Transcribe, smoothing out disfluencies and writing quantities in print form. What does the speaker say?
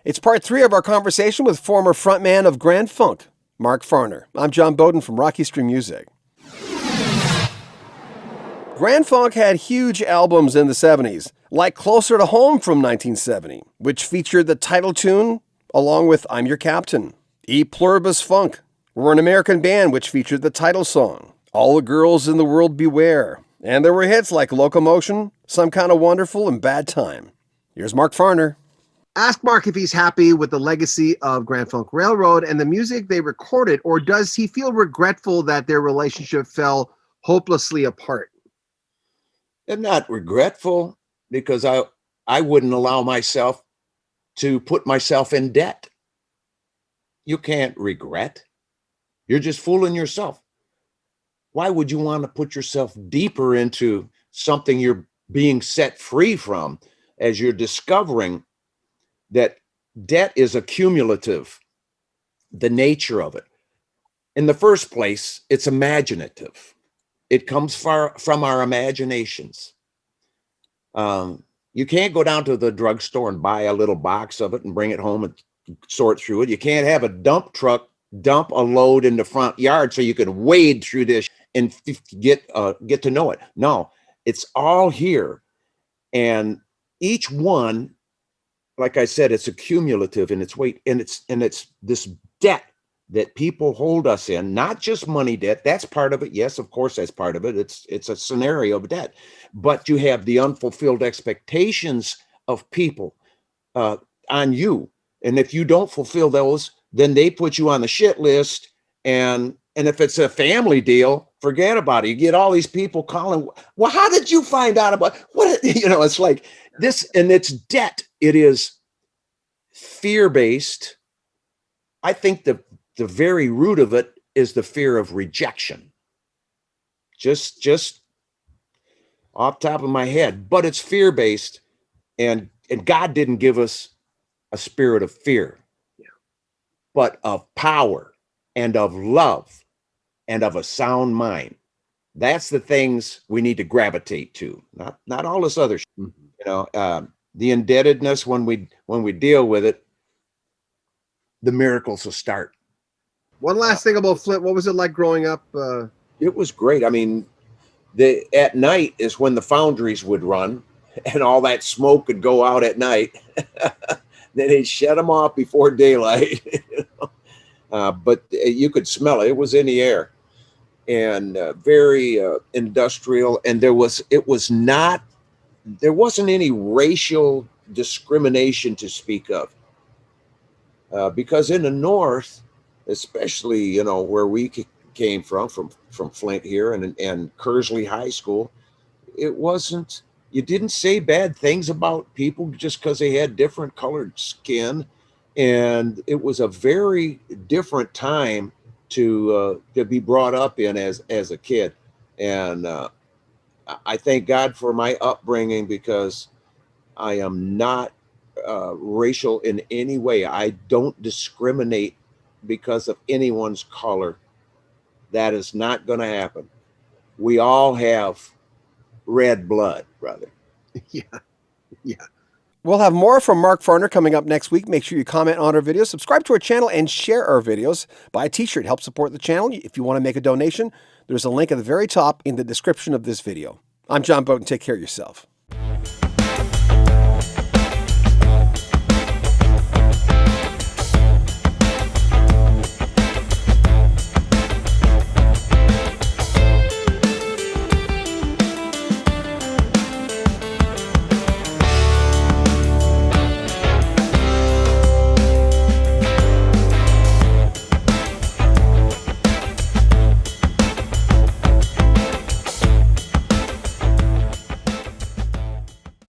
It's part 3 of our conversation with former frontman of Grand Funk, Mark Farner. I'm John Beaudin from Rocky Stream Music. Grand Funk had huge albums in the 70s, like Closer to Home from 1970, which featured the title tune along with I'm Your Captain. E Pluribus Funk were an American band which featured the title song, All the Girls in the World Beware. And there were hits like Locomotion, Some Kind of Wonderful, and Bad Time. Here's Mark Farner. Ask Mark if he's happy with the legacy of Grand Funk Railroad and the music they recorded, or does he feel regretful that their relationship fell hopelessly apart? I'm not regretful because I wouldn't allow myself to put myself in debt. You can't regret. You're just fooling yourself. Why would you want to put yourself deeper into something you're being set free from as you're discovering that debt is accumulative, the nature of it? In the first place, it's imaginative. It comes from our imaginations. You can't go down to the drugstore and buy a little box of it and bring it home and sort through it. You can't have a dump truck dump a load in the front yard so you can wade through this and get to know it. No, it's all here. And each one, like I said, it's accumulative in its weight, and it's this debt that people hold us in, not just money debt. That's part of it. Yes, of course, that's part of it. It's a scenario of debt, but you have the unfulfilled expectations of people on you. And if you don't fulfill those, then they put you on the shit list. And if it's a family deal, forget about it. You get all these people calling, well, how did you find out about what, it's like this, and it's debt. It is fear-based. I think the very root of it is the fear of rejection. Just off top of my head, but it's fear-based, and God didn't give us a spirit of fear, but of power and of love and of a sound mind. That's the things we need to gravitate to, not all this other shit. The indebtedness, when we deal with it, the miracles will start. One last thing about Flint. What was it like growing up? It was great. I mean, at night is when the foundries would run and all that smoke would go out at night. Then they'd shut them off before daylight. But you could smell it. It was in the air, and very industrial. And there wasn't any racial discrimination to speak of, because in the North, especially, where we came from Flint here and Kersley High School, it wasn't, you didn't say bad things about people just because they had different colored skin. And it was a very different time to be brought up in as a kid. And I thank God for my upbringing, because I am not racial in any way. I don't discriminate because of anyone's color. That is not going to happen. We all have red blood, brother. Yeah. We'll have more from Mark Farner coming up next week. Make sure you comment on our videos, subscribe to our channel, and share our videos. Buy a t-shirt, help support the channel. If you want to make a donation, there's a link at the very top in the description of this video. I'm John Beaudin. Take care of yourself.